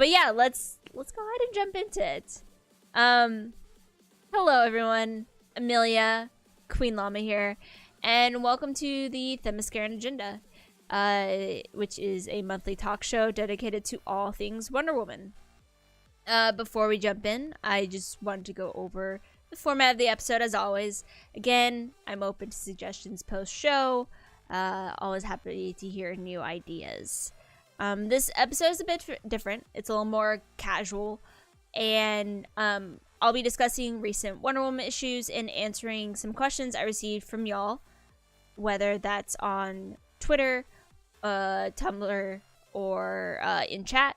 But yeah, let's go ahead and jump into it. Hello everyone, Amelia, Queen Llama here, and welcome to the Themysciran Agenda, which is a monthly talk show dedicated to all things Wonder Woman. Before we jump in, I just wanted to go over the format of the episode as always. Again, I'm open to suggestions post-show. Always happy to hear new ideas. This episode is a bit different. It's a little more casual, and I'll be discussing recent Wonder Woman issues and answering some questions I received from y'all, whether that's on Twitter, Tumblr, or in chat.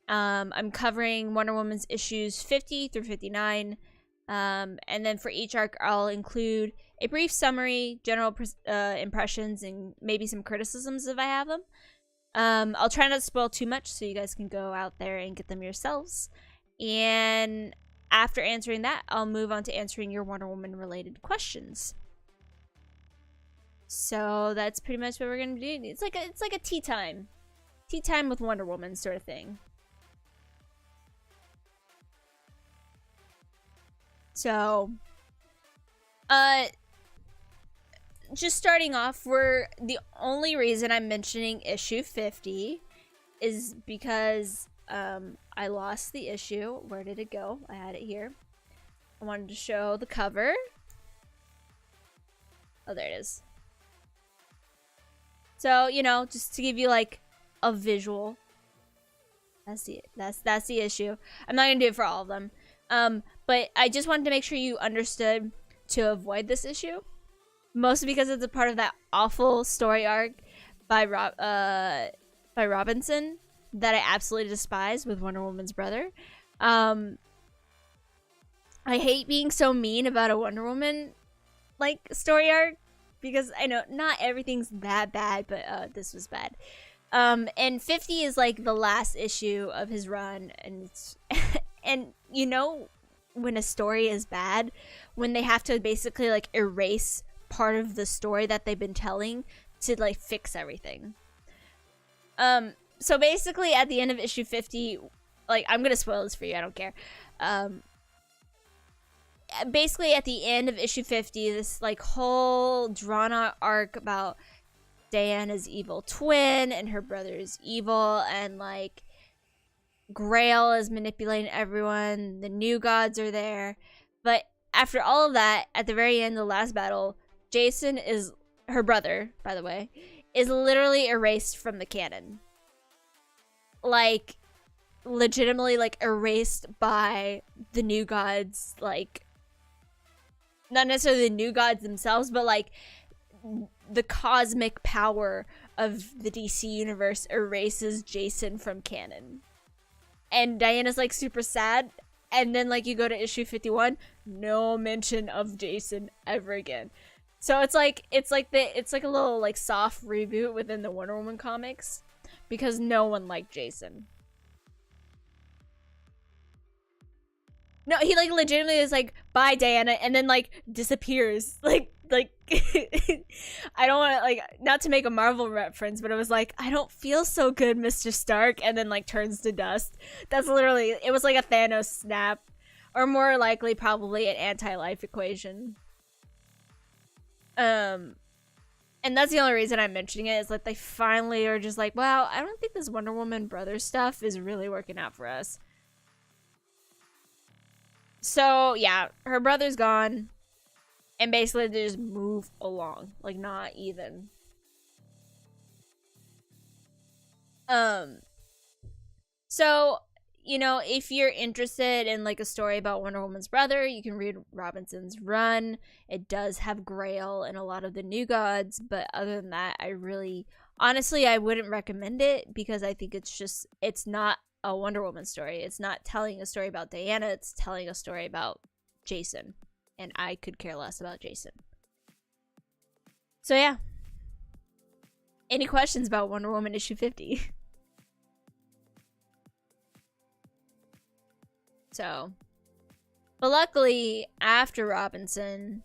I'm covering Wonder Woman's issues 50 through 59, and then for each arc I'll include a brief summary, general impressions, and maybe some criticisms if I have them. I'll try not to spoil too much so you guys can go out there and get them yourselves. And after answering that, I'll move on to answering your Wonder Woman related questions. So that's pretty much what we're gonna do. It's like a tea time with Wonder Woman sort of thing. So, just starting off, the only reason I'm mentioning issue 50 is because I lost the issue. Where did it go? I had it here. I wanted to show the cover. Oh, there it is. So, you know, just to give you like a visual. That's the issue. I'm not gonna do it for all of them. But I just wanted to make sure you understood to avoid this issue. Mostly because it's a part of that awful story arc by Robinson that I absolutely despise with Wonder Woman's brother. I hate being so mean about a Wonder Woman like story arc because I know not everything's that bad, but this was bad. And 50 is like the last issue of his run, and it's and you know when a story is bad, when they have to basically like erase part of the story that they've been telling to like fix everything. So basically at the end of issue 50, like I'm gonna spoil this for you, I don't care. Basically at the end of issue 50, this like whole drawn out arc about Diana's evil twin and her brother is evil, and like Grail is manipulating everyone, the new gods are there. But after all of that, at the very end, the last battle, Jason is, her brother, by the way, is literally erased from the canon. Like, legitimately, like, erased by the new gods, like, not necessarily the new gods themselves, but, like, the cosmic power of the DC universe erases Jason from canon. And Diana's, like, super sad. And then, like, you go to issue 51, no mention of Jason ever again. So it's like a little like soft reboot within the Wonder Woman comics because no one liked Jason. No, he like legitimately is like bye Diana and then like disappears. Like I don't want to like not to make a Marvel reference, but it was like I don't feel so good, Mr. Stark, and then like turns to dust. That's literally it was like a Thanos snap, or more likely probably an anti-life equation. And that's the only reason I'm mentioning it is like they finally are just like, wow, I don't think this Wonder Woman brother stuff is really working out for us. So yeah, her brother's gone, and basically they just move along, like not even. So you know, if you're interested in like a story about Wonder Woman's brother, you can read Robinson's run. It does have Grail and a lot of the new gods, but other than that, honestly, I wouldn't recommend it because I think it's not a Wonder Woman story. It's not telling a story about Diana, it's telling a story about Jason. And I could care less about Jason. So yeah. Any questions about Wonder Woman issue 50? So, but luckily, after Robinson,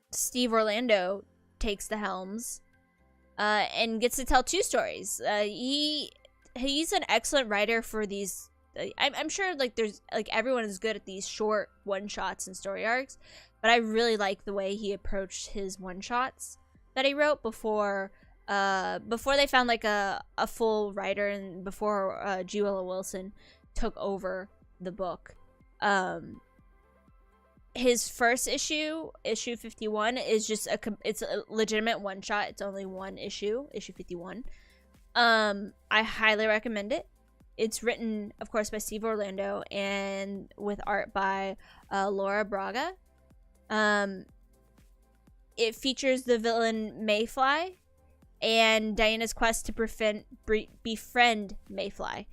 Steve Orlando takes the helms, and gets to tell 2 stories. He's an excellent writer for these. I'm sure like there's like everyone is good at these short one-shots and story arcs, but I really like the way he approached his one-shots that he wrote before they found like a full writer, and before G. Willow Wilson took over the book. His first issue 51, is just it's a legitimate one shot. It's only one issue 51. I highly recommend it. It's written, of course, by Steve Orlando and with art by Laura Braga. It features the villain Mayfly and Diana's quest to befriend Mayfly.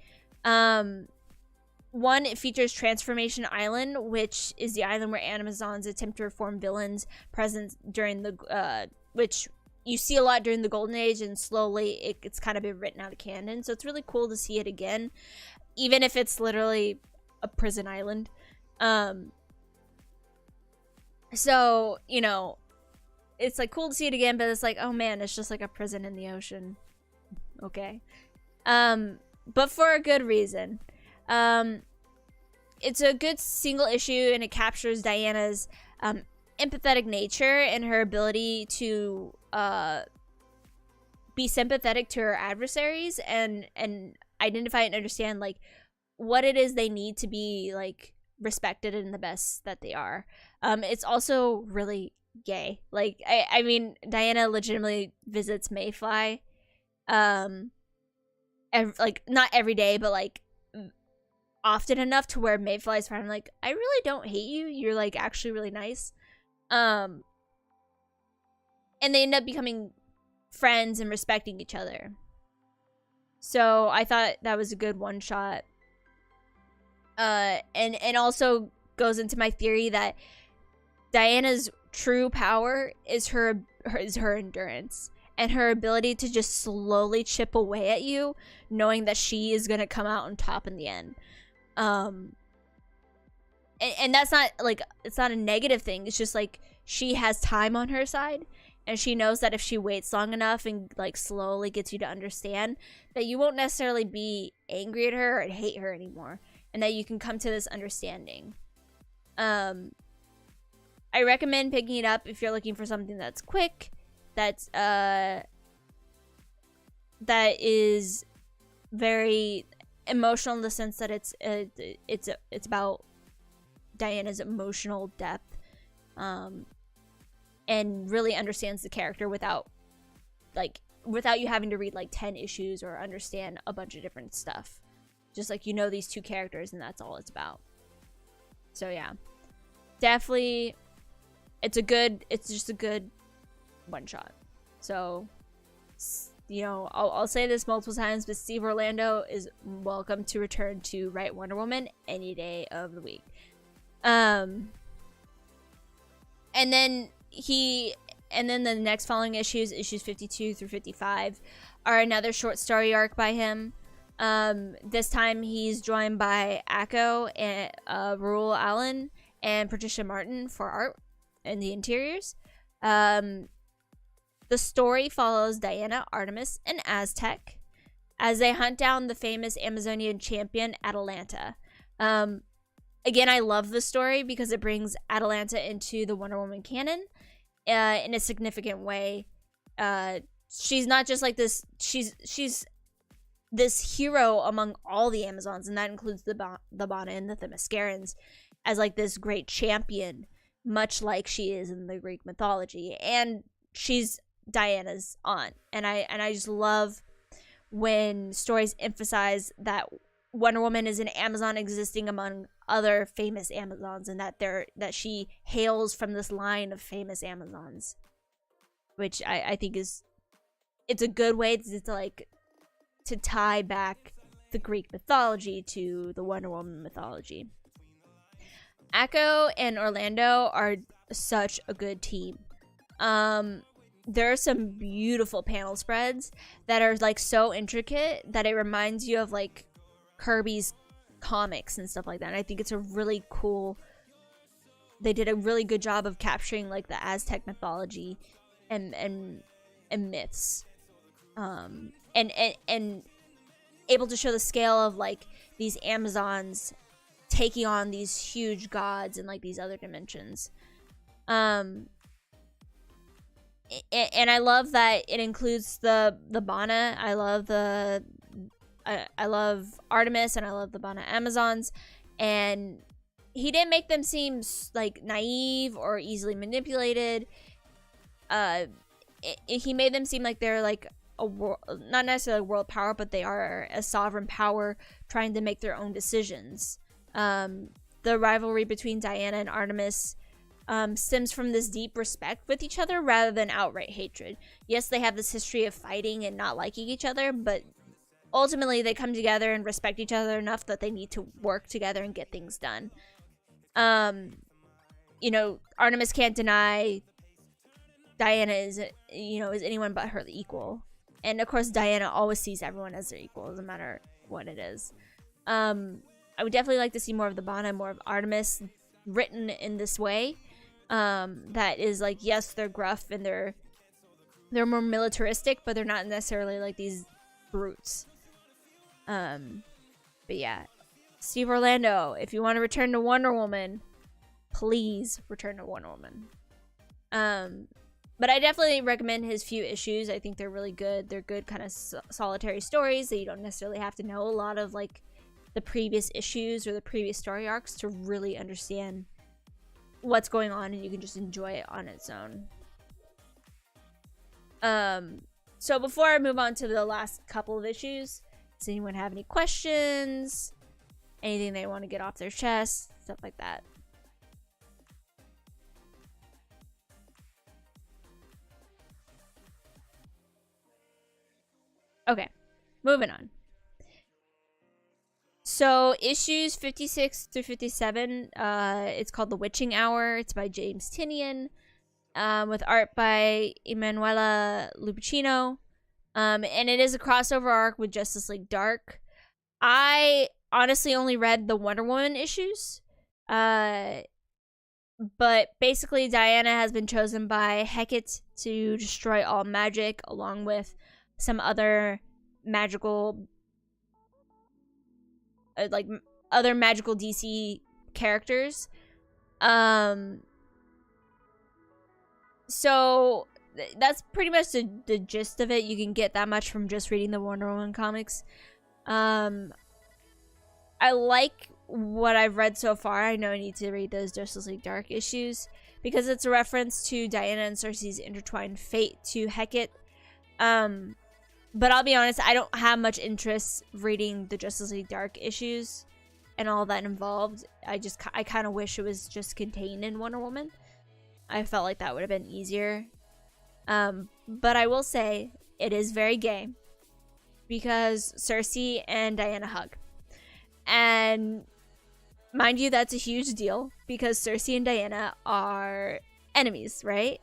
One, it features Transformation Island, which is the island where Amazons attempt to reform villains present during the which you see a lot during the Golden Age, and slowly it's kind of been written out of canon. So it's really cool to see it again, even if it's literally a prison island. So, you know, it's like cool to see it again, but it's like, oh man, it's just like a prison in the ocean. Okay. But for a good reason. It's a good single issue, and it captures Diana's empathetic nature and her ability to be sympathetic to her adversaries and identify and understand like what it is they need to be like respected and the best that they are. It's also really gay. Like I mean, Diana legitimately visits Mayfly, like not every day, but like often enough to where Mayfly's finally like, I really don't hate you. You're like actually really nice. And they end up becoming friends and respecting each other. So I thought that was a good one shot. And also goes into my theory that Diana's true power is her endurance and her ability to just slowly chip away at you, knowing that she is gonna come out on top in the end. And that's not like, it's not a negative thing. It's just like she has time on her side, and she knows that if she waits long enough and like slowly gets you to understand, that you won't necessarily be angry at her or hate her anymore, and that you can come to this understanding. I recommend picking it up if you're looking for something that's quick, that's that is very emotional in the sense that it's about Diana's emotional depth, and really understands the character without you having to read like 10 issues or understand a bunch of different stuff. Just like, you know, these 2 characters and that's all it's about. So yeah, definitely it's just a good one shot. So, you know, I'll say this multiple times, but Steve Orlando is welcome to return to write Wonder Woman any day of the week. And then the next following issues 52 through 55, are another short story arc by him. This time he's joined by Akko and Raul Allen and Patricia Martin for art and the interiors. The story follows Diana, Artemis, and Aztec as they hunt down the famous Amazonian champion Atalanta. Again, I love the story because it brings Atalanta into the Wonder Woman canon in a significant way. She's not just like this, she's this hero among all the Amazons, and that includes the Bana and the Themyscirans, as like this great champion, much like she is in the Greek mythology. And she's Diana's aunt, and I just love when stories emphasize that Wonder Woman is an Amazon existing among other famous Amazons, and that she hails from this line of famous Amazons, which I think it's a good way to tie back the Greek mythology to the Wonder Woman mythology. Akko and Orlando are such a good team. There are some beautiful panel spreads that are like so intricate that it reminds you of like Kirby's comics and stuff like that. And I think it's a really cool, they did a really good job of capturing like the Aztec mythology and myths. And able to show the scale of like these Amazons taking on these huge gods in like these other dimensions. And I love that it includes the Bana. I love Artemis, and I love the Bana Amazons, and he didn't make them seem like naive or easily manipulated. He made them seem like they're like not necessarily a world power, but they are a sovereign power trying to make their own decisions. The rivalry between Diana and Artemis stems from this deep respect with each other rather than outright hatred. Yes, they have this history of fighting and not liking each other, but ultimately they come together and respect each other enough that they need to work together and get things done. You know, Artemis can't deny Diana is anyone but her equal. And of course, Diana always sees everyone as their equal, doesn't matter what it is. I would definitely like to see more of the Bana, more of Artemis written in this way. That is like, yes, they're gruff and they're more militaristic, but they're not necessarily like these brutes. But yeah, Steve Orlando, if you want to return to Wonder Woman, please return to Wonder Woman. But I definitely recommend his few issues. I think they're really good. They're good kind of solitary stories that you don't necessarily have to know a lot of like the previous issues or the previous story arcs to really understand what's going on, and you can just enjoy it on its own. So before I move on to the last couple of issues, does anyone have any questions? Anything they want to get off their chest? Stuff like that. Okay, moving on. So issues 56 through 57, it's called The Witching Hour. It's by James Tynion, with art by Emanuela Lupacchino. And it is a crossover arc with Justice League Dark. I honestly only read the Wonder Woman issues. But basically Diana has been chosen by Hecate to destroy all magic, along with some other magical other magical DC characters. So that's pretty much the gist of it. You can get that much from just reading the Wonder Woman comics. I like what I've read so far. I know I need to read those Justice League Dark issues because it's a reference to Diana and Cersei's intertwined fate to Hecate. But I'll be honest, I don't have much interest reading the Justice League Dark issues and all that involved. I kind of wish it was just contained in Wonder Woman. I felt like that would have been easier. But I will say, it is very gay. Because Cersei and Diana hug. And mind you, that's a huge deal. Because Cersei and Diana are enemies, right?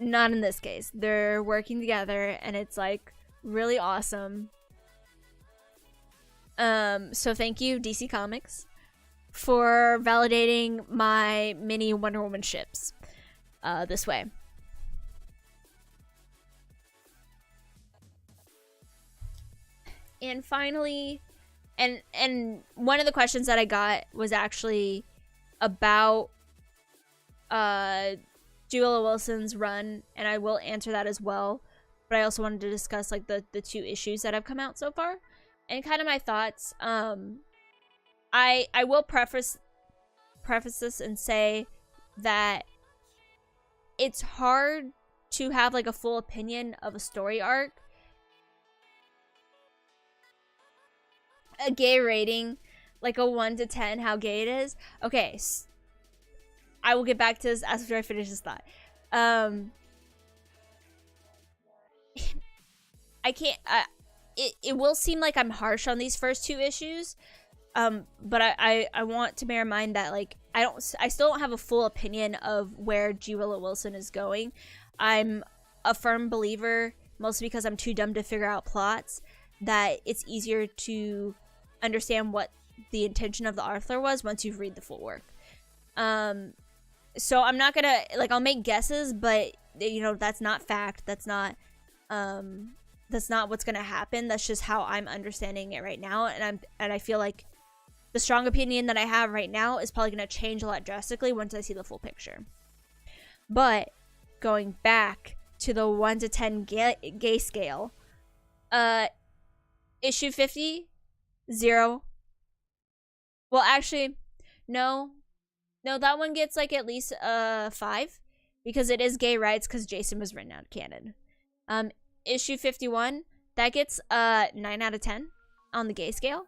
Not in this case. They're working together and it's like really awesome. So thank you, DC Comics, for validating my mini Wonder Woman ships this way. And finally, and one of the questions that I got was actually about Julia Wilson's run, and I will answer that as well. But I also wanted to discuss like the two issues that have come out so far and kind of my thoughts. I will preface this and say that it's hard to have like a full opinion of a story arc. A gay rating, like a 1 to 10, how gay it is. Okay, I will get back to this after I finish this thought. I can't. It will seem like I'm harsh on these first two issues, but I want to bear in mind that like I still don't have a full opinion of where G. Willow Wilson is going. I'm a firm believer, mostly because I'm too dumb to figure out plots, that it's easier to understand what the intention of the author was once you've read the full work. So I'm not gonna, like, I'll make guesses, but you know, that's not fact. That's not that's not what's gonna happen. That's just how I'm understanding it right now, and I feel like the strong opinion that I have right now is probably gonna change a lot drastically once I see the full picture. But going back to the 1 to 10 gay scale, issue 50, 0. Well, actually, no, that one gets like at least 5 because it is gay rights because Jason was written out of canon. Issue 51, that gets 9 out of 10 on the gay scale.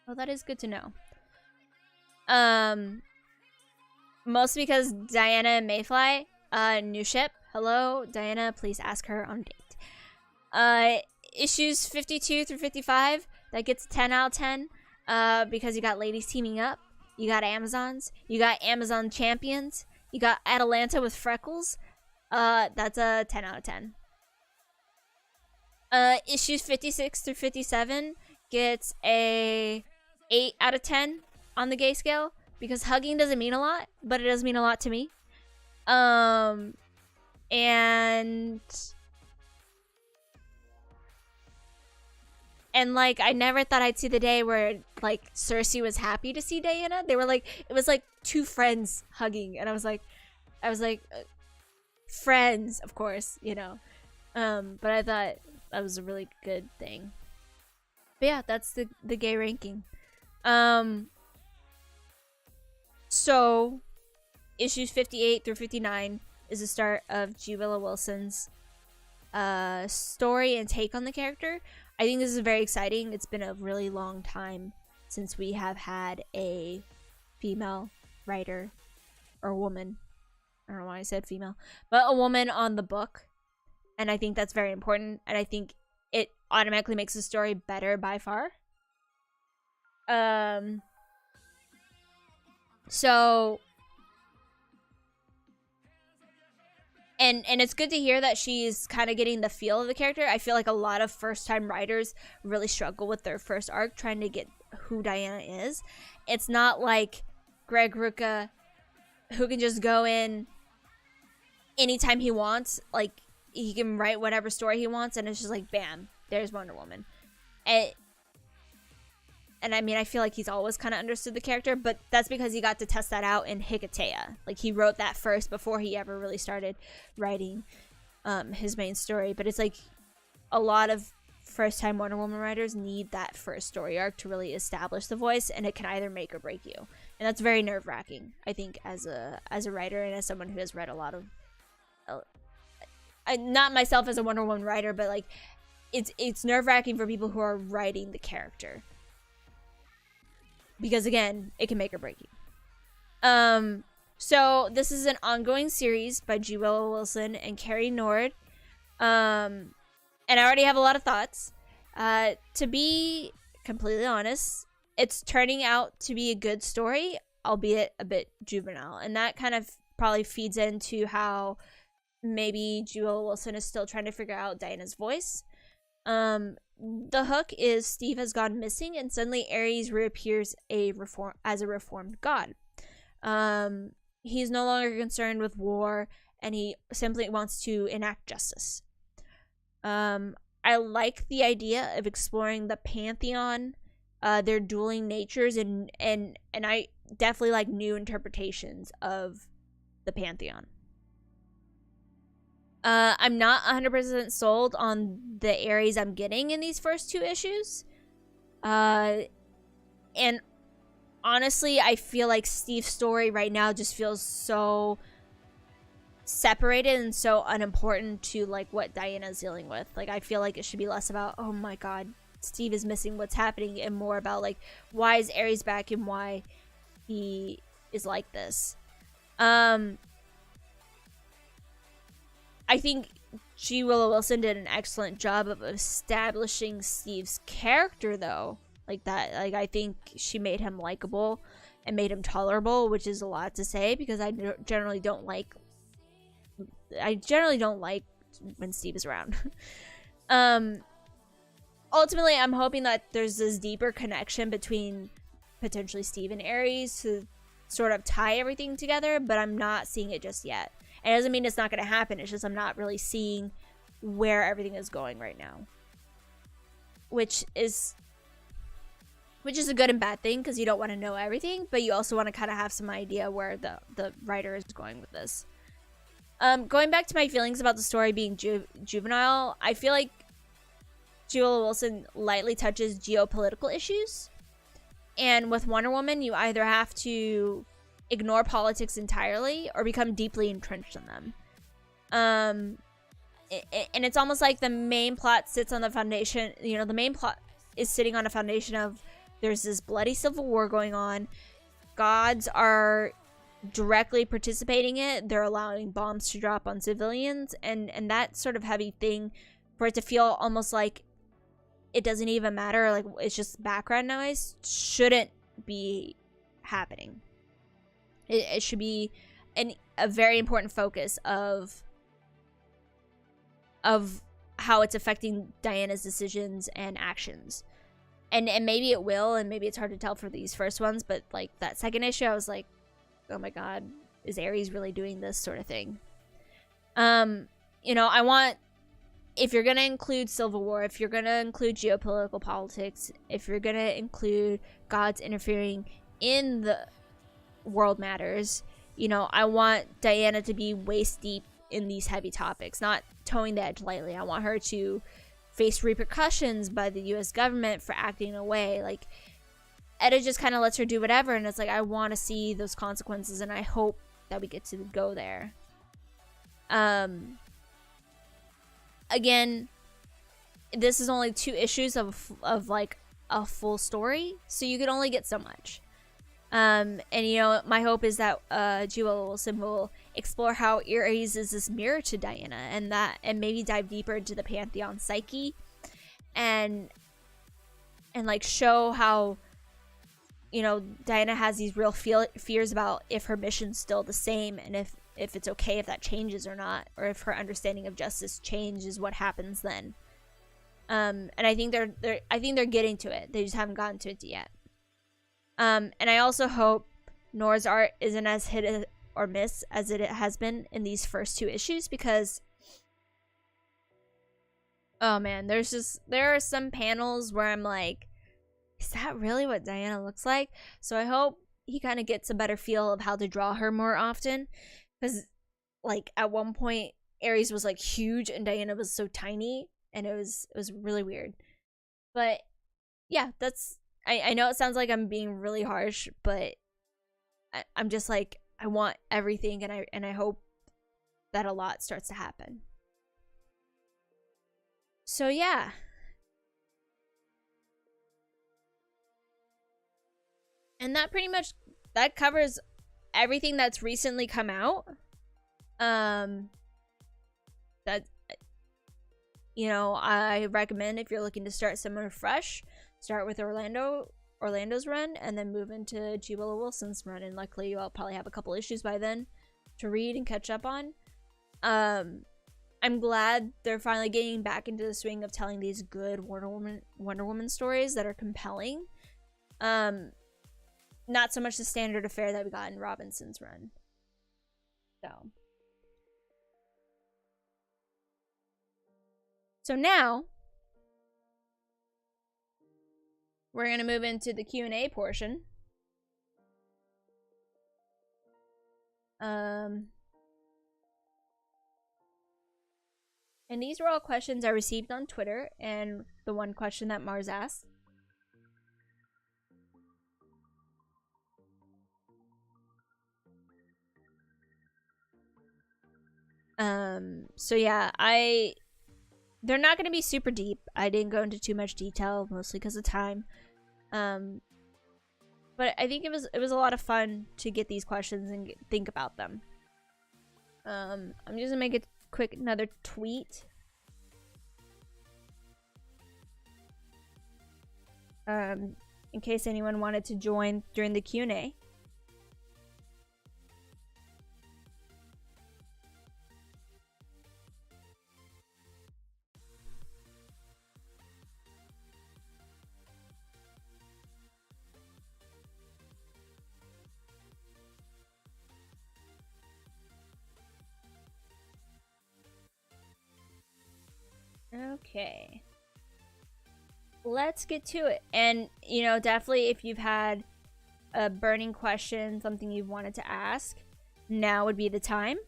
Well, that is good to know. Mostly because Diana and Mayfly, new ship. Hello, Diana, please ask her on date. Issues 52 through 55, that gets 10 out of 10, because you got ladies teaming up, you got Amazons, you got Amazon champions, you got Atalanta with freckles. That's a 10 out of 10. Issues 56 through 57 gets a 8 out of 10 on the gay scale because hugging doesn't mean a lot, but it does mean a lot to me. And like, I never thought I'd see the day where like Cersei was happy to see Diana. They were like, it was like two friends hugging, and I was like, friends, of course, you know. But I thought that was a really good thing. But yeah, that's the gay ranking. So issues 58 through 59 is the start of G. Willow Wilson's story and take on the character. I think this is very exciting. It's been a really long time since we have had a female writer or woman. I don't know why I said female, but a woman on the book. And I think that's very important. And I think it automatically makes the story better by far. So, and it's good to hear that she's kind of getting the feel of the character. I feel like a lot of first-time writers really struggle with their first arc trying to get who Diana is. It's not like Greg Rucka, who can just go in anytime he wants. Like, he can write whatever story he wants, and it's just like, bam, there's Wonder Woman. And I mean, I feel like he's always kind of understood the character, but that's because he got to test that out in Hikatea. Like, he wrote that first before he ever really started writing his main story. But it's like a lot of first-time Wonder Woman writers need that first story arc to really establish the voice, and it can either make or break you. And that's very nerve-wracking, I think, as a writer and as someone who has read a lot of... not myself as a Wonder Woman writer, but like, it's nerve-wracking for people who are writing the character. Because again, it can make or break you. So this is an ongoing series by G. Willow Wilson and Carrie Nord. And I already have a lot of thoughts. To be completely honest, it's turning out to be a good story, albeit a bit juvenile. And that kind of probably feeds into how maybe G. Willow Wilson is still trying to figure out Diana's voice. The hook is Steve has gone missing, and suddenly Ares reappears as a reformed god. He's no longer concerned with war, and he simply wants to enact justice. I like the idea of exploring the pantheon, their dueling natures, and I definitely like new interpretations of the pantheon. I'm not 100% sold on the Ares I'm getting in these first two issues. And honestly, I feel like Steve's story right now just feels so separated and so unimportant to like what Diana's dealing with. Like, I feel like it should be less about, oh my god, Steve is missing, what's happening, and more about like, why is Ares back and why he is like this. I think G. Willow Wilson did an excellent job of establishing Steve's character, though. Like that, like, I think she made him likable and made him tolerable, which is a lot to say because I generally don't like when Steve is around. Ultimately, I'm hoping that there's this deeper connection between potentially Steve and Ares to sort of tie everything together, but I'm not seeing it just yet. It doesn't mean it's not going to happen. It's just I'm not really seeing where everything is going right now, which is a good and bad thing, because you don't want to know everything, but you also want to kind of have some idea where the writer is going with this. Going back to my feelings about the story being juvenile, I feel like Jewel Wilson lightly touches geopolitical issues. And with Wonder Woman, you either have to ignore politics entirely or become deeply entrenched in them. And it's almost like the main plot sits on the foundation. You know, the main plot is sitting on a foundation of there's this bloody civil war going on. Gods are directly participating in it. They're allowing bombs to drop on civilians. And that sort of heavy thing for it to feel almost like it doesn't even matter, like it's just background noise, shouldn't be happening. It should be a very important focus of how it's affecting Diana's decisions and actions. And maybe it will, and maybe it's hard to tell for these first ones, but like that second issue, I was like, oh my god, is Ares really doing this sort of thing? You know, I want, if you're going to include civil war, if you're going to include geopolitical politics, if you're going to include gods interfering in the world matters, you know, I want Diana to be waist deep in these heavy topics, not towing the edge lightly. I want her to face repercussions by the US government for acting in a way. Like, Edda just kind of lets her do whatever, and it's like, I want to see those consequences, and I hope that we get to go there. Again, this is only 2 issues of like a full story, so you could only get so much. And you know, my hope is that Jewel Wilson will explore how Ares is this mirror to Diana, and maybe dive deeper into the Pantheon psyche, and like show how, you know, Diana has these real fears about if her mission's still the same, and if it's okay if that changes or not, or if her understanding of justice changes, what happens then. And I think they're getting to it. They just haven't gotten to it yet. And I also hope Nora's art isn't as hit or miss as it has been in these first 2 issues, because oh man, there are some panels where I'm like, is that really what Diana looks like? So I hope he kind of gets a better feel of how to draw her more often. Because, like, at one point, Ares was, like, huge and Diana was so tiny. And it was really weird. But, yeah, that's... I know it sounds like I'm being really harsh, but I'm just, like, I want everything, and I hope that a lot starts to happen. So, yeah. And that pretty much... that covers everything that's recently come out. That, you know, I recommend, if you're looking to start somewhere fresh, start with Orlando's run, and then move into Jewel Wilson's run. And luckily, you'll probably have a couple issues by then to read and catch up on. I'm glad they're finally getting back into the swing of telling these good Wonder Woman stories that are compelling. Not so much the standard affair that we got in Robinson's run. So now we're going to move into the Q&A portion. And these were all questions I received on Twitter, and the one question that Mars asked. So yeah, they're not going to be super deep. I didn't go into too much detail, mostly because of time. But I think it was a lot of fun to get these questions and think about them. I'm just gonna make a quick another tweet. In case anyone wanted to join during the Q&A. Okay. Let's get to it. And, you know, definitely if you've had a burning question, something you've wanted to ask, now would be the time.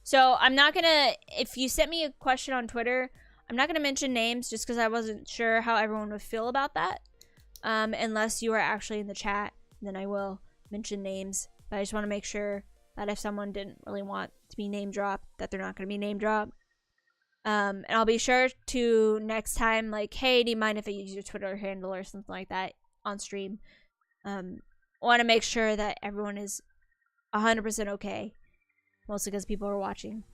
So I'm not gonna, if you sent me a question on Twitter, I'm not gonna mention names just because I wasn't sure how everyone would feel about that. Unless you are actually in the chat, then I will mention names. But I just want to make sure that if someone didn't really want to be name dropped, that they're not gonna be name dropped. And I'll be sure to next time, like, hey, do you mind if I use your Twitter handle or something like that on stream? Want to make sure that everyone is 100% okay. Mostly because people are watching.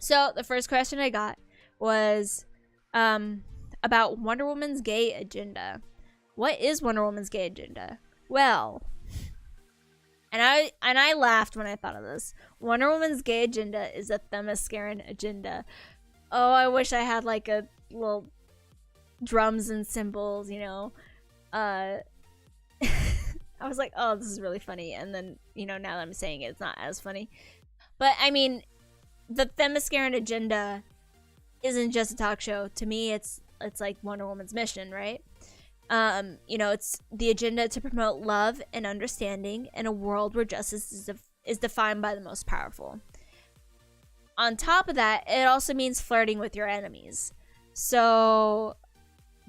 So, the first question I got was about Wonder Woman's gay agenda. What is Wonder Woman's gay agenda? Well, and I laughed when I thought of this. Wonder Woman's gay agenda is a Themysciran agenda. Oh, I wish I had like a little drums and cymbals, you know. I was like, oh, this is really funny. And then, you know, now that I'm saying it, it's not as funny. But, I mean, the Themysciran Agenda isn't just a talk show. To me, it's like Wonder Woman's mission, right? You know, it's the agenda to promote love and understanding in a world where justice is defined by the most powerful. On top of that, it also means flirting with your enemies. So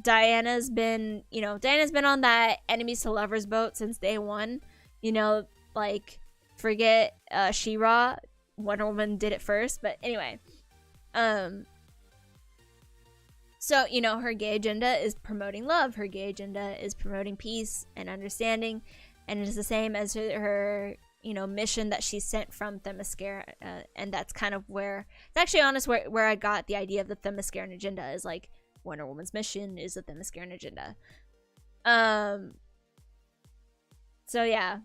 Diana's been on that enemies to lovers boat since day one. You know, like, forget She-Ra. Wonder Woman did it first. But anyway. So, you know, her gay agenda is promoting love. Her gay agenda is promoting peace and understanding. And it is the same as her, you know, mission that she sent from Themyscira. And that's kind of where, it's actually honest where I got the idea of the Themysciran Agenda, is like, Wonder Woman's mission is the Themysciran Agenda. So yeah.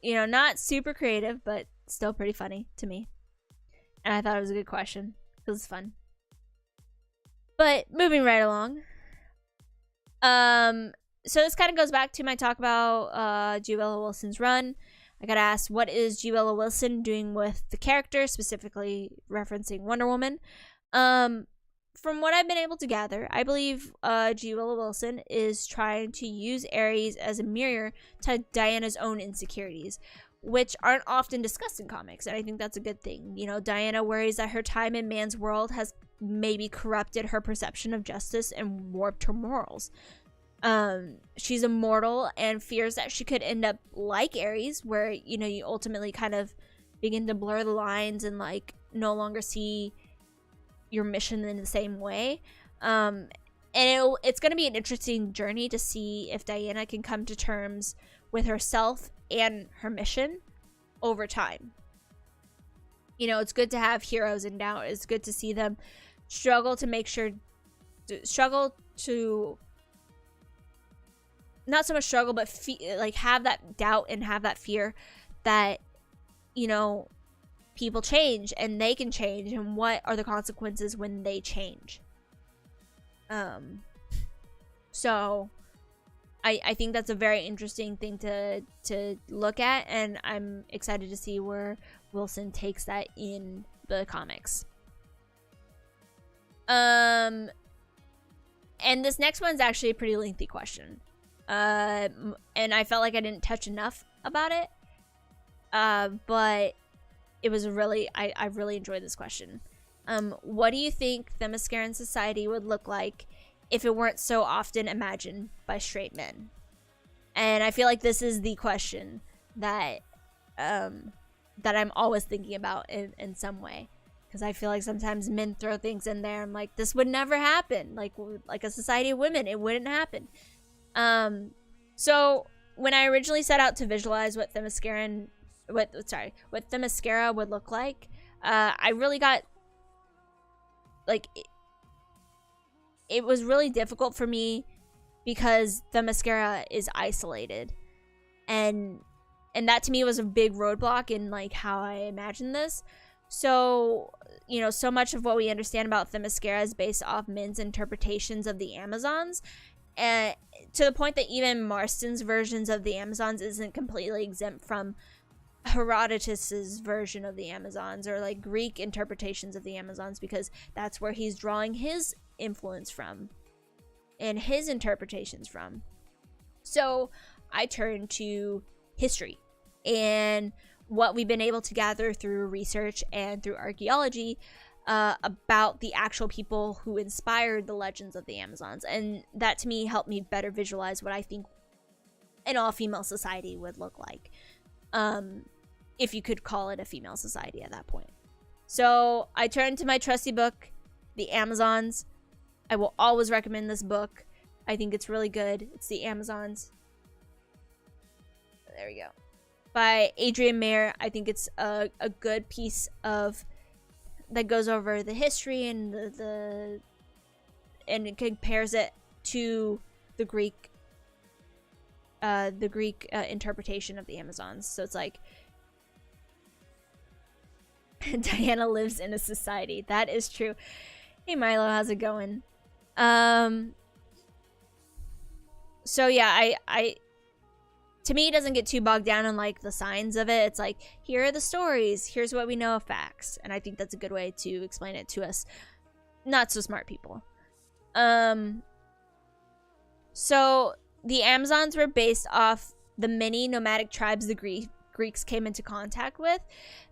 You know, not super creative, but still pretty funny to me. And I thought it was a good question, because it's fun. But moving right along. So this kind of goes back to my talk about G. Willow Wilson's run. I got asked, what is G. Willow Wilson doing with the character, specifically referencing Wonder Woman? From what I've been able to gather, I believe G. Willow Wilson is trying to use Ares as a mirror to Diana's own insecurities, which aren't often discussed in comics, and I think that's a good thing. You know, Diana worries that her time in man's world has maybe corrupted her perception of justice and warped her morals. She's immortal and fears that she could end up like Ares, where, you know, you ultimately kind of begin to blur the lines and, like, no longer see your mission in the same way. And it's going to be an interesting journey to see if Diana can come to terms with herself and her mission over time. You know, it's good to have heroes in doubt. It's good to see them struggle to not so much struggle, but like have that doubt and have that fear that, you know, people change and they can change, and what are the consequences when they change. So I think that's a very interesting thing to look at, and I'm excited to see where Wilson takes that in the comics. And this next one's actually a pretty lengthy question. And I felt like I didn't touch enough about it. But it was I really enjoyed this question. What do you think Themysciran society would look like if it weren't so often imagined by straight men? And I feel like this is the question that I'm always thinking about in some way. Because I feel like sometimes men throw things in there. I'm like, this would never happen. Like a society of women, it wouldn't happen. So when I originally set out to visualize what Themyscira would look like, I really got, like, it was really difficult for me because Themyscira is isolated, and that to me was a big roadblock in, like, how I imagined this. So, you know, so much of what we understand about Themyscira is based off men's interpretations of the Amazons, and to the point that even Marston's versions of the Amazons isn't completely exempt from Herodotus's version of the Amazons, or like Greek interpretations of the Amazons, because that's where he's drawing his influence from and his interpretations from. So I turn to history and what we've been able to gather through research and through archaeology about the actual people who inspired the legends of the Amazons. And that to me helped me better visualize what I think an all-female society would look like. If you could call it a female society at that point. So I turned to my trusty book, The Amazons. I will always recommend this book. I think it's really good. It's The Amazons. There we go. By Adrienne Mayer. I think it's a good piece of that goes over the history and and it compares it to the Greek interpretation of the Amazons. So it's like Diana lives in a society. That is true. Hey Milo, how's it going? So yeah, I to me, it doesn't get too bogged down in like the signs of it. It's like, here are the stories, here's what we know of facts. And I think that's a good way to explain it to us not so smart people. So the Amazons were based off the many nomadic tribes the Greeks came into contact with.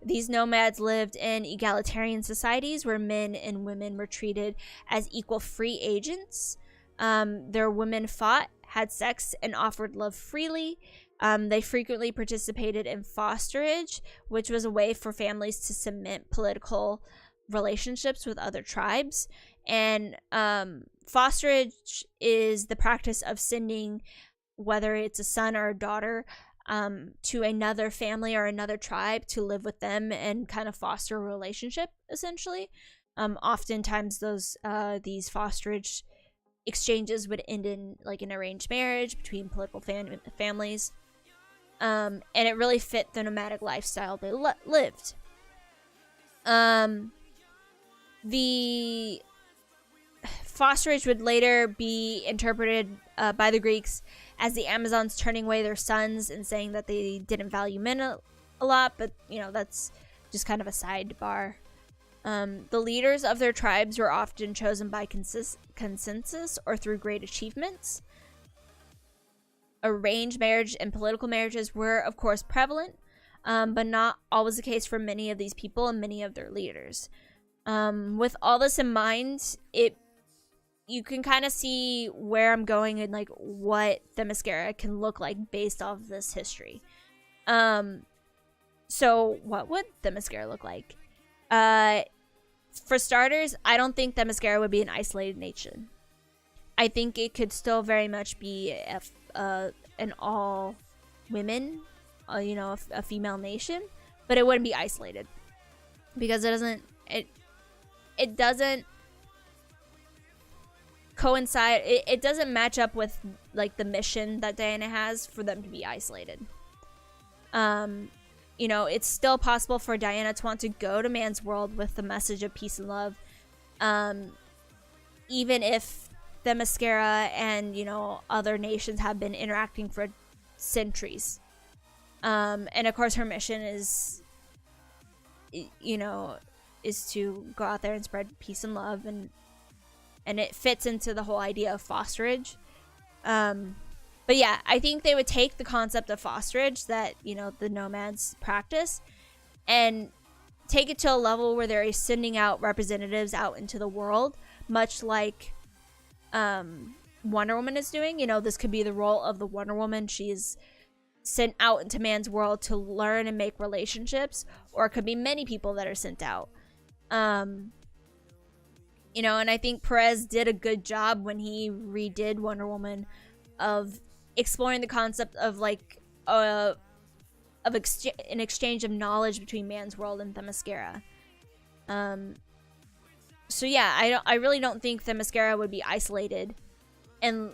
These nomads lived in egalitarian societies where men and women were treated as equal free agents. Their women fought, had sex, and offered love freely. They frequently participated in fosterage, which was a way for families to cement political relationships with other tribes. And fosterage is the practice of sending, whether it's a son or a daughter, to another family or another tribe to live with them and kind of foster a relationship, essentially. Oftentimes these fosterage exchanges would end in like an arranged marriage between political families. And it really fit the nomadic lifestyle they lived. The fosterage would later be interpreted by the Greeks as the Amazons turning away their sons and saying that they didn't value men a lot, but that's just kind of a sidebar. The leaders of their tribes were often chosen by consensus or through great achievements. Arranged marriage and political marriages were, of course, prevalent, but not always the case for many of these people and many of their leaders. With all this in mind, you can kind of see where I'm going and like what Themyscira can look like based off of this history. So what would Themyscira look like? For starters, I don't think Themyscira would be an isolated nation. I think it could still very much be an all women, a female nation, but it wouldn't be isolated because it doesn't coincide. It doesn't match up with like the mission that Diana has for them to be isolated. It's still possible for Diana to want to go to man's world with the message of peace and love, even if Themyscira and other nations have been interacting for centuries. And of course her mission is to go out there and spread peace and love, and it fits into the whole idea of fosterage. But yeah, I think they would take the concept of fosterage that the nomads practice and take it to a level where they're sending out representatives out into the world, much like Wonder Woman is doing. This could be the role of the Wonder Woman. She's sent out into man's world to learn and make relationships, or it could be many people that are sent out. And I think Perez did a good job when he redid Wonder Woman of exploring the concept of like an exchange of knowledge between man's world and Themyscira. So yeah, I really don't think Themyscira would be isolated, and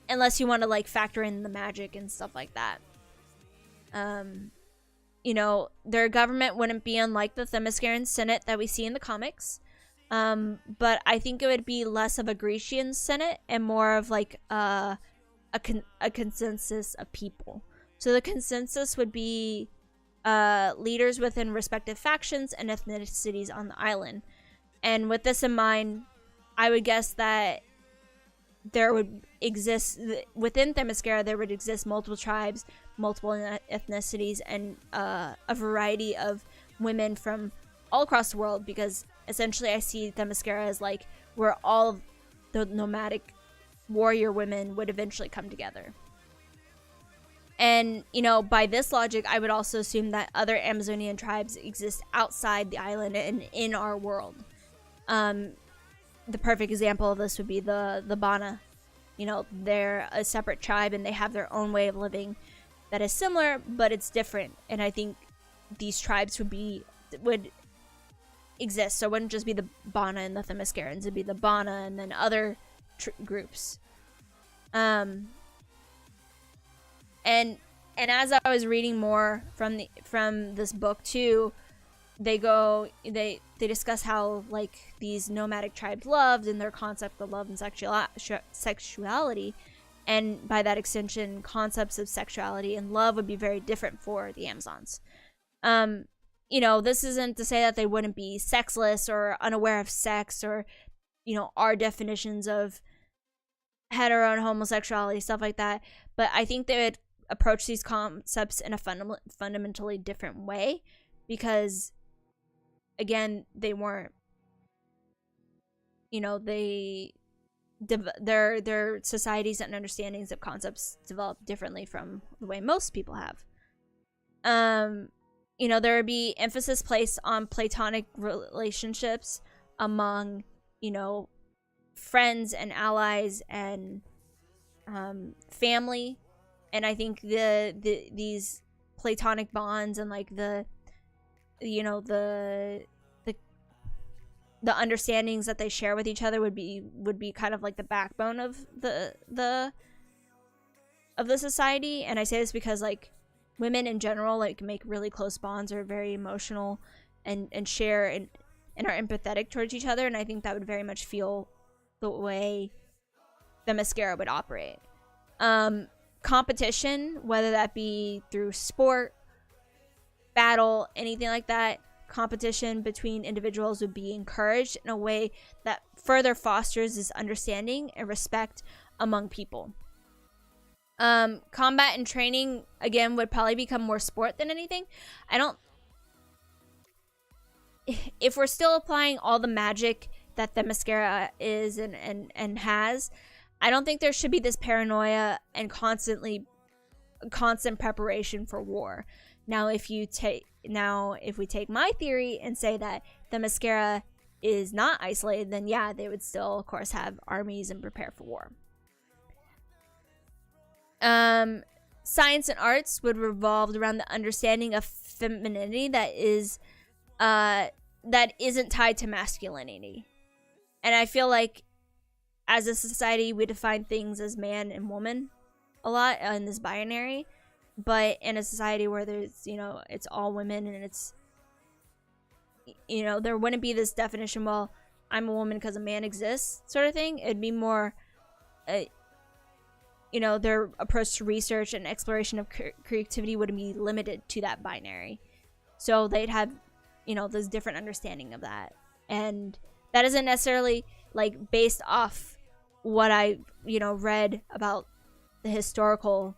unless you want to like factor in the magic and stuff like that. Their government wouldn't be unlike the Themysciran Senate that we see in the comics. But I think it would be less of a Grecian Senate and more of like a consensus of people. So the consensus would be leaders within respective factions and ethnicities on the island. And with this in mind, I would guess that there would exist, within Themyscira, there would exist multiple tribes, multiple ethnicities, and a variety of women from all across the world, because essentially I see Themyscira as like where all the nomadic warrior women would eventually come together. And, you know, by this logic, I would also assume that other Amazonian tribes exist outside the island and in our world. The perfect example of this would be the Bana. You know, they're a separate tribe and they have their own way of living that is similar, but it's different. And I think these tribes would exist. So it wouldn't just be the Bana and the Themyscirans. It'd be the Bana and then other groups. And as I was reading more from this book too, they discuss how like these nomadic tribes loved and their concept of love and sexuality, and by that extension, concepts of sexuality and love would be very different for the Amazons. You know, this isn't to say that they wouldn't be sexless or unaware of sex, or, you know, our definitions of hetero and homosexuality, stuff like that. But I think they would approach these concepts in a fundamentally different way, because again, they weren't, you know, their societies and understandings of concepts develop differently from the way most people have. You know, there would be emphasis placed on platonic relationships among, you know, friends and allies and family. And I think these platonic bonds and like the understandings that they share with each other would be kind of like the backbone of the society. And I say this because like women in general like make really close bonds, are very emotional and share and are empathetic towards each other, and I think that would very much feel the way Themyscira would operate. Competition, whether that be through sport, battle, anything like that, competition between individuals would be encouraged in a way that further fosters this understanding and respect among people. Combat and training, again, would probably become more sport than anything. If we're still applying all the magic that Themyscira is and has, I don't think there should be this paranoia and constant preparation for war. Now, if we take my theory and say that Themyscira is not isolated, then yeah, they would still, of course, have armies and prepare for war. Science and arts would revolve around the understanding of femininity that isn't tied to masculinity. And I feel like as a society, we define things as man and woman a lot in this binary. But in a society where there's, you know, it's all women and it's, you know, there wouldn't be this definition, well, I'm a woman because a man exists sort of thing. It'd be more, you know, their approach to research and exploration of creativity wouldn't be limited to that binary. So they'd have, you know, this different understanding of that. And that isn't necessarily like based off what I, you know, read about the historical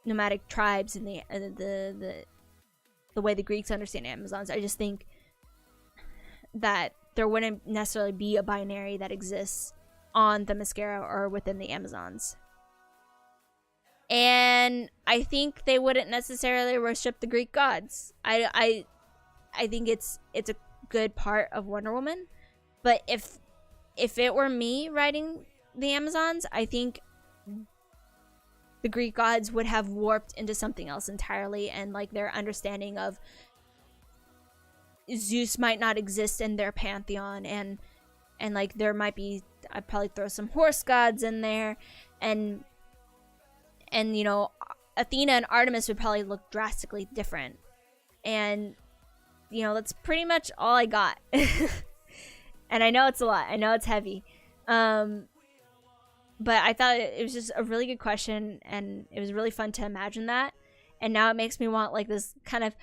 nomadic tribes and the way the Greeks understand Amazons. I just think that there wouldn't necessarily be a binary that exists on Themyscira or within the Amazons. And I think they wouldn't necessarily worship the Greek gods. I think it's a good part of Wonder Woman. But if it were me writing the Amazons, I think the Greek gods would have warped into something else entirely, and like their understanding of Zeus might not exist in their pantheon, and like there might be, I'd probably throw some horse gods in there, and you know, Athena and Artemis would probably look drastically different. And you know, that's pretty much all I got. And I know it's a lot, I know it's heavy, but I thought it was just a really good question, and it was really fun to imagine that. And now it makes me want like this kind of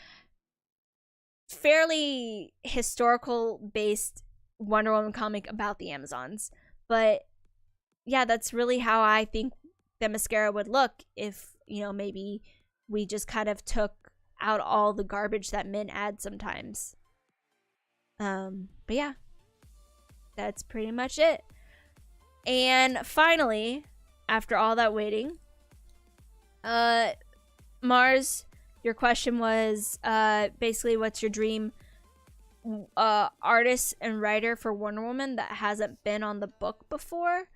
fairly historical based Wonder Woman comic about the Amazons. But yeah, that's really how I think Themyscira would look if, you know, maybe we just kind of took out all the garbage that men add sometimes. But yeah, that's pretty much it. And finally, after all that waiting, Mars, your question was basically what's your dream artist and writer for Wonder Woman that hasn't been on the book before?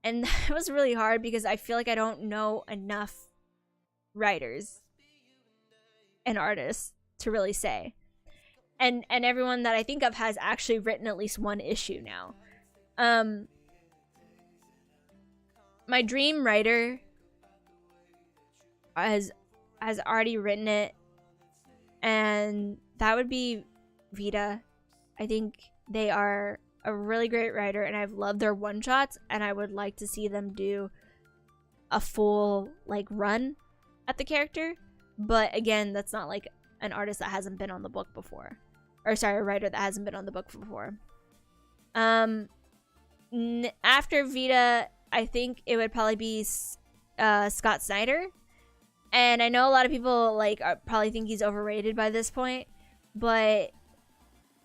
And that was really hard because I feel like I don't know enough writers and artists to really say. And everyone that I think of has actually written at least one issue now. My dream writer has already written it, and that would be Vita. I think they are a really great writer, and I've loved their one-shots, and I would like to see them do a full like run at the character. But again, that's not like an artist that hasn't been on the book before, or sorry, a writer that hasn't been on the book before. After Vita, I think it would probably be Scott Snyder. And I know a lot of people like probably think he's overrated by this point, but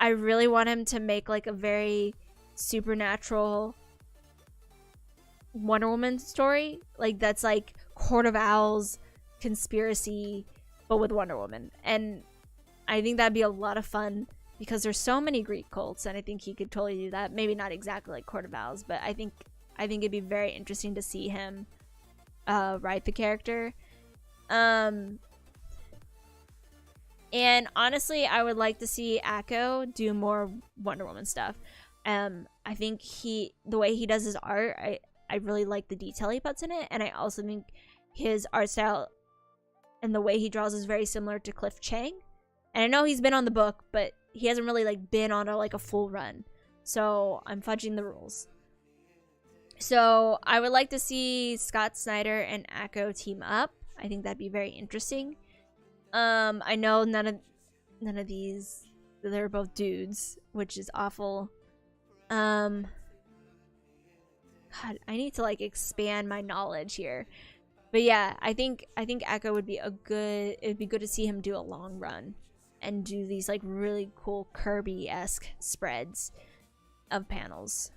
I really want him to make like a very supernatural Wonder Woman story, like that's like Court of Owls conspiracy, but with Wonder Woman. And I think that'd be a lot of fun because there's so many Greek cults, and I think he could totally do that. Maybe not exactly like Court of Owls, but I think it'd be very interesting to see him write the character. And honestly, I would like to see Akko do more Wonder Woman stuff. I think the way he does his art, I really like the detail he puts in it, and I also think his art style and the way he draws is very similar to Cliff Chang. And I know he's been on the book, but he hasn't really like been on a full run. So I'm fudging the rules. So I would like to see Scott Snyder and Akko team up. I think that'd be very interesting. I know none of these, they're both dudes, which is awful. God, I need to like expand my knowledge here. But yeah, I think Akko would be it'd be good to see him do a long run and do these like really cool Kirby-esque spreads of panels.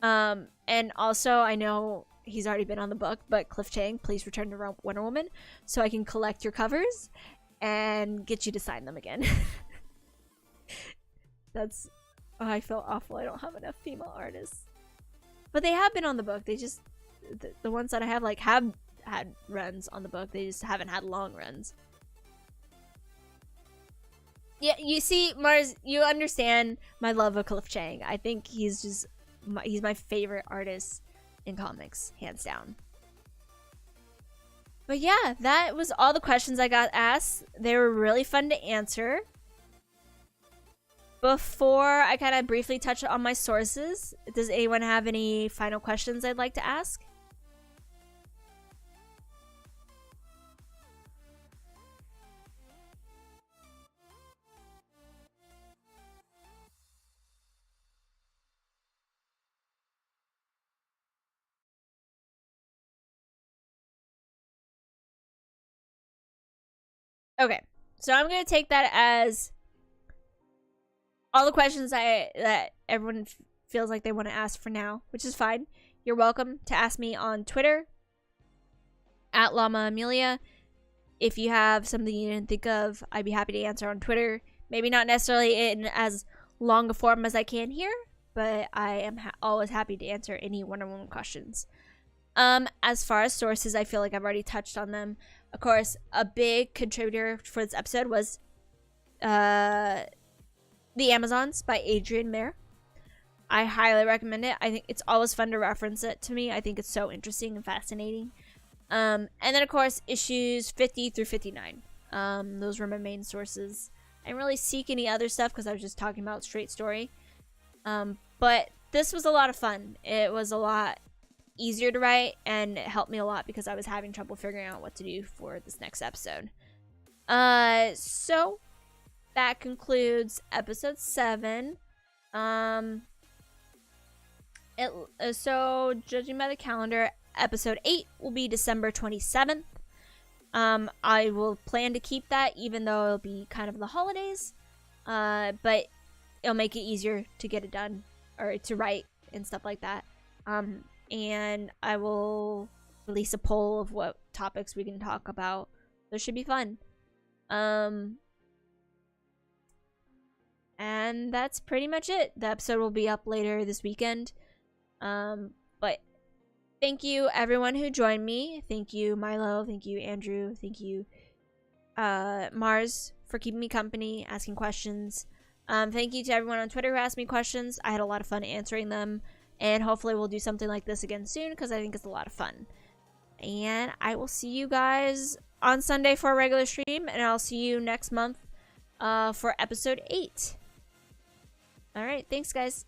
And also I know he's already been on the book, but Cliff Chang, please return to Wonder Woman so I can collect your covers and get you to sign them again. I feel awful. I don't have enough female artists. But they have been on the book. They just, the ones that I have have had runs on the book. They just haven't had long runs. Yeah, you see, Mars, you understand my love of Cliff Chang. I think he's my favorite artist in comics, hands down. But yeah, that was all the questions I got asked. They were really fun to answer. Before I kind of briefly touch on my sources, does anyone have any final questions I'd like to ask? Okay, so I'm gonna take that as all the questions that everyone feels like they want to ask for now, which is fine. You're welcome to ask me on Twitter at Llama Amelia. If you have something you didn't think of, I'd be happy to answer on Twitter. Maybe not necessarily in as long a form as I can here, but I am always happy to answer any Wonder Woman questions. As far as sources, I feel like I've already touched on them. Of course, a big contributor for this episode was The Amazons by Adrian Mayer. I highly recommend it. I think it's always fun to reference it to me. I think it's so interesting and fascinating. And then, of course, issues 50 through 59. Those were my main sources. I didn't really seek any other stuff because I was just talking about straight story. But this was a lot of fun. It was a lot easier to write, and it helped me a lot because I was having trouble figuring out what to do for this next episode. So that concludes episode 7. So judging by the calendar, episode 8 will be December 27th. I will plan to keep that, even though it'll be kind of the holidays. But it'll make it easier to get it done, or to write and stuff like that. And I will release a poll of what topics we can talk about. This should be fun. And that's pretty much it. The episode will be up later this weekend. But thank you everyone who joined me. Thank you Milo, thank you Andrew, thank you Mars for keeping me company, asking questions. Thank you to everyone on Twitter who asked me questions. I had a lot of fun answering them, and hopefully we'll do something like this again soon, because I think it's a lot of fun. And I will see you guys on Sunday for a regular stream, and I'll see you next month for episode 8. Alright, thanks guys.